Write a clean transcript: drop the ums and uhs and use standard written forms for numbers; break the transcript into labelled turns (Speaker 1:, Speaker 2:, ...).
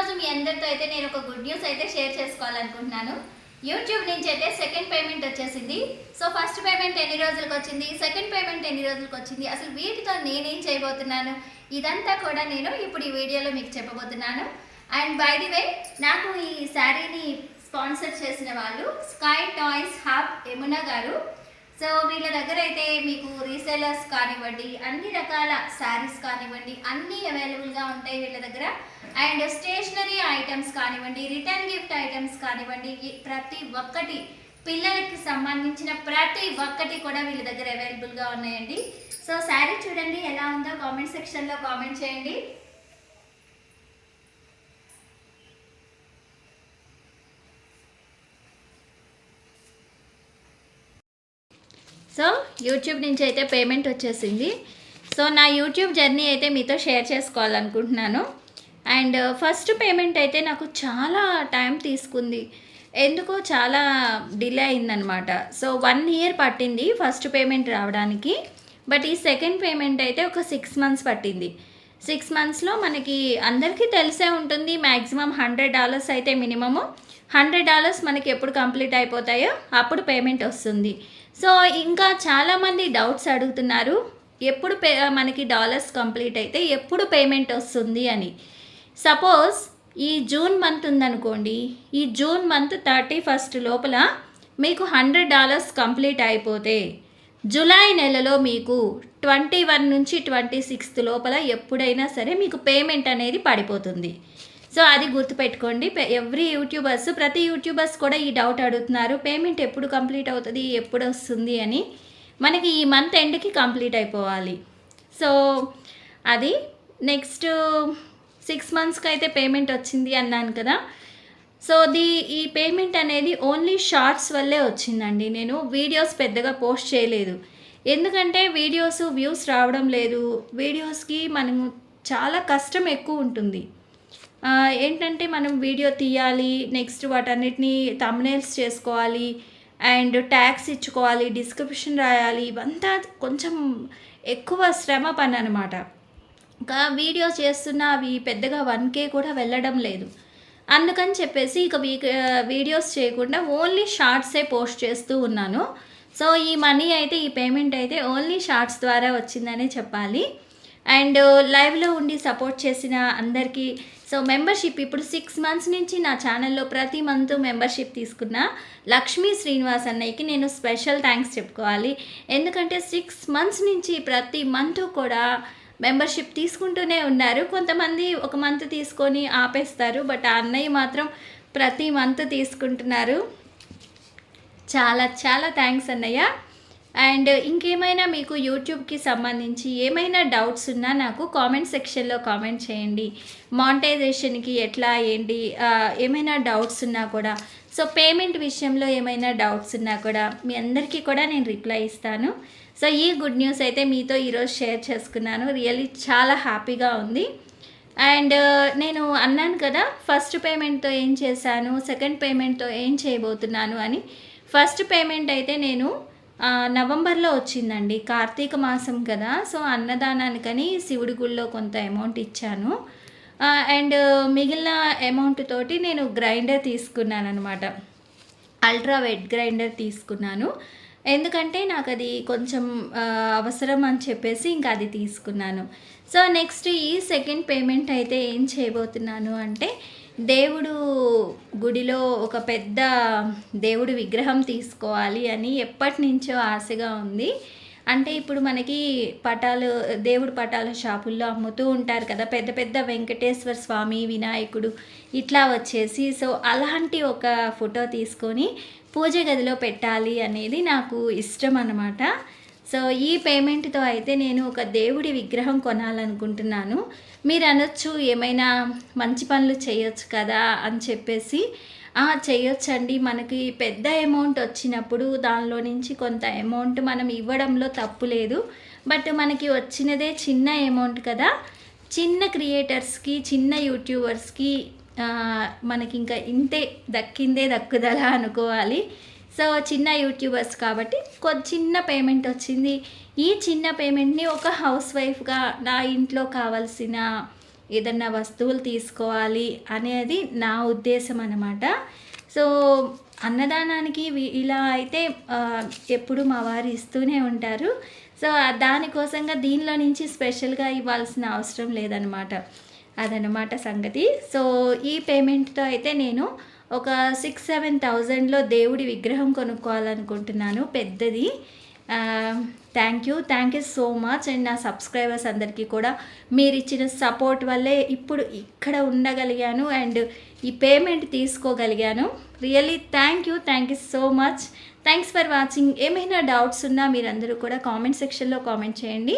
Speaker 1: ఈరోజు మీ అందరితో అయితే నేను ఒక గుడ్ న్యూస్ అయితే షేర్ చేసుకోవాలనుకుంటున్నాను. యూట్యూబ్ నుంచి అయితే సెకండ్ పేమెంట్ వచ్చేసింది. సో ఫస్ట్ పేమెంట్ ఎన్ని రోజులకు వచ్చింది, సెకండ్ పేమెంట్ ఎన్ని రోజులకు వచ్చింది, అసలు వీటితో నేనేం చేయబోతున్నాను, ఇదంతా కూడా నేను ఇప్పుడు ఈ వీడియోలో మీకు చెప్పబోతున్నాను. అండ్ బై ది వే, నాకు ఈ శారీని స్పాన్సర్ చేసిన వాళ్ళు స్కై టాయ్స్ హబ్ యమునా గారు. సో వీళ్ళ దగ్గర అయితే మీకు రీసేలర్స్ కానివ్వండి, అన్ని రకాల శారీస్ కానివ్వండి, అన్నీ అవైలబుల్గా ఉంటాయి వీళ్ళ దగ్గర. అండ్ స్టేషనరీ ఐటమ్స్ కానివ్వండి, రిటర్న్ గిఫ్ట్ ఐటమ్స్ కానివ్వండి, ప్రతి ఒక్కటి పిల్లలకి సంబంధించిన ప్రతి ఒక్కటి కూడా వీళ్ళ దగ్గర అవైలబుల్గా ఉన్నాయండి. సో శారీ చూడండి ఎలా ఉందో కామెంట్ సెక్షన్లో కామెంట్ చేయండి. సో యూట్యూబ్ నుంచి అయితే పేమెంట్ వచ్చేసింది. సో నా యూట్యూబ్ జర్నీ అయితే మీతో షేర్ చేసుకోవాలనుకుంటున్నాను. అండ్ ఫస్ట్ పేమెంట్ అయితే నాకు చాలా టైం తీసుకుంది, ఎందుకో చాలా డిలే అయిందనమాట. సో 1 year పట్టింది ఫస్ట్ పేమెంట్ రావడానికి. బట్ ఈ సెకండ్ పేమెంట్ అయితే ఒక 6 months పట్టింది. 6 monthsలో మనకి అందరికీ తెలిసే ఉంటుంది, మ్యాక్సిమం $100 అయితే మినిమము. $100 మనకి ఎప్పుడు కంప్లీట్ అయిపోతాయో అప్పుడు పేమెంట్ వస్తుంది. సో ఇంకా చాలామంది డౌట్స్ అడుగుతున్నారు, ఎప్పుడు మనకి డాలర్స్ కంప్లీట్ అయితే ఎప్పుడు పేమెంట్ వస్తుంది అని. సపోజ్ ఈ జూన్ మంత్ ఉందనుకోండి, ఈ జూన్ మంత్ 31st లోపల మీకు $100 కంప్లీట్ అయిపోతే జూలై నెలలో మీకు 21 నుంచి 26 లోపల ఎప్పుడైనా సరే మీకు పేమెంట్ అనేది పడిపోతుంది. సో అది గుర్తుపెట్టుకోండి. ప్రతి యూట్యూబర్స్ కూడా ఈ డౌట్ అడుగుతున్నారు, పేమెంట్ ఎప్పుడు కంప్లీట్ అవుతుంది, ఎప్పుడు వస్తుంది అని. మనకి ఈ మంత్ ఎండ్కి కంప్లీట్ అయిపోవాలి. సో అది నెక్స్ట్ 6 monthsకి అయితే పేమెంట్ వచ్చింది అన్నాను కదా. సో ఈ పేమెంట్ అనేది ఓన్లీ షార్ట్స్ వల్లే వచ్చిందండి. నేను వీడియోస్ పెద్దగా పోస్ట్ చేయలేదు, ఎందుకంటే వీడియోస్ వ్యూస్ రావడం లేదు. వీడియోస్కి మనము చాలా కష్టం ఎక్కువ ఉంటుంది. ఏంటంటే మనం వీడియో తీయాలి, నెక్స్ట్ వాటన్నిటిని థంబ్నెయిల్స్ చేసుకోవాలి, అండ్ ట్యాగ్స్ ఇచ్చుకోవాలి, డిస్క్రిప్షన్ రాయాలి, ఇవంతా కొంచెం ఎక్కువ శ్రమ పని అనమాట. ఇంకా వీడియో చేస్తున్న అవి పెద్దగా 1K కూడా వెళ్ళడం లేదు. అందుకని చెప్పేసి ఇక వీడియోస్ చేయకుండా ఓన్లీ షార్ట్సే పోస్ట్ చేస్తూ ఉన్నాను. సో ఈ మనీ అయితే, ఈ పేమెంట్ అయితే ఓన్లీ షార్ట్స్ ద్వారా వచ్చిందనే చెప్పాలి. అండ్ లైవ్లో ఉండి సపోర్ట్ చేసిన అందరికీ, సో మెంబర్షిప్ ఇప్పుడు 6 months నుంచి నా ఛానల్లో ప్రతి మంత్ మెంబర్షిప్ తీసుకున్న లక్ష్మీ శ్రీనివాస్ అన్నయ్యకి నేను స్పెషల్ థ్యాంక్స్ చెప్పుకోవాలి. ఎందుకంటే 6 months నుంచి ప్రతి మంత్ కూడా మెంబర్షిప్ తీసుకుంటూనే ఉన్నారు. కొంతమంది ఒక మంత్ తీసుకొని ఆపేస్తారు, బట్ ఆ అన్నయ్య మాత్రం ప్రతి మంత్ తీసుకుంటున్నారు. చాలా చాలా థ్యాంక్స్ అన్నయ్య. అండ్ ఇంకేమైనా మీకు యూట్యూబ్కి సంబంధించి ఏమైనా డౌట్స్ ఉన్నా నాకు కామెంట్ సెక్షన్లో కామెంట్ చేయండి. మానిటైజేషన్కి ఎట్లా ఏంటి ఏమైనా డౌట్స్ ఉన్నా కూడా, సో పేమెంట్ విషయంలో ఏమైనా డౌట్స్ ఉన్నా కూడా మీ అందరికీ కూడా నేను రిప్లై ఇస్తాను. సో ఈ గుడ్ న్యూస్ అయితే మీతో ఈరోజు షేర్ చేసుకున్నాను. రియల్లీ చాలా హ్యాపీగా ఉంది. అండ్ నేను అన్నాను కదా, ఫస్ట్ పేమెంట్తో ఏం చేశాను, సెకండ్ పేమెంట్తో ఏం చేయబోతున్నాను అని. ఫస్ట్ పేమెంట్ అయితే నేను నవంబర్లో వచ్చిందండి, కార్తీక మాసం కదా. సో అన్నదానానికని శివుడి గుళ్ళో కొంత అమౌంట్ ఇచ్చాను. అండ్ మిగిలిన అమౌంట్ తోటి నేను గ్రైండర్ తీసుకున్నాను అనమాట, అల్ట్రా వెట్ గ్రైండర్ తీసుకున్నాను. ఎందుకంటే నాకు అది కొంచెం అవసరం అని చెప్పేసి ఇంకా అది తీసుకున్నాను. సో నెక్స్ట్ ఈ సెకండ్ పేమెంట్ అయితే ఏం చేయబోతున్నాను అంటే, దేవుడు గుడిలో ఒక పెద్ద దేవుడి విగ్రహం తీసుకోవాలి అని ఎప్పటి నుంచో ఆశగా ఉంది. అంటే ఇప్పుడు మనకి దేవుడి పటాలు షాపుల్లో అమ్ముతూ ఉంటారు కదా, పెద్ద పెద్ద వెంకటేశ్వర స్వామి, వినాయకుడు ఇట్లా వచ్చేసి. సో అలాంటి ఒక ఫోటో తీసుకొని పూజ గదిలో పెట్టాలి అనేది నాకు ఇష్టం అన్నమాట. సో ఈ పేమెంట్తో అయితే నేను ఒక దేవుడి విగ్రహం కొనాలనుకుంటున్నాను. మీరు అనొచ్చు, ఏమైనా మంచి పనులు చేయొచ్చు కదా అని చెప్పేసి. చేయొచ్చండి, మనకి పెద్ద అమౌంట్ వచ్చినప్పుడు దానిలో నుంచి కొంత అమౌంట్ మనం ఇవ్వడంలో తప్పు లేదు. బట్ మనకి వచ్చినదే చిన్న అమౌంట్ కదా, చిన్న క్రియేటర్స్కి, చిన్న యూట్యూబర్స్కి మనకి ఇంకా ఇంతే దక్కిందే దక్కుదల అనుకోవాలి. సో చిన్న యూట్యూబర్స్ కాబట్టి చిన్న పేమెంట్ వచ్చింది. ఈ చిన్న పేమెంట్ని ఒక హౌస్ వైఫ్గా నా ఇంట్లో కావాల్సిన ఏదన్నా వస్తువులు తీసుకోవాలి అనేది నా ఉద్దేశం అన్నమాట. సో అన్నదానానికి ఇలా అయితే ఎప్పుడు మా వారు ఇస్తూనే ఉంటారు. సో దానికోసంగా దీనిలో నుంచి స్పెషల్గా ఇవ్వాల్సిన అవసరం లేదనమాట. అదనమాట సంగతి. సో ఈ పేమెంట్తో అయితే నేను ఒక 6-7,000లో దేవుడి విగ్రహం కొనుక్కోవాలనుకుంటున్నాను, పెద్దది. Thank you so much. And నా సబ్స్క్రైబర్స్ అందరికీ కూడా మీరు ఇచ్చిన సపోర్ట్ వల్లే ఇప్పుడు ఇక్కడ ఉండగలిగాను అండ్ ఈ పేమెంట్ తీసుకోగలిగాను. Really thank you so much. Thanks for watching. ఏమైనా డౌట్స్ ఉన్నా మీరందరూ కూడా కామెంట్ సెక్షన్లో కామెంట్ చేయండి.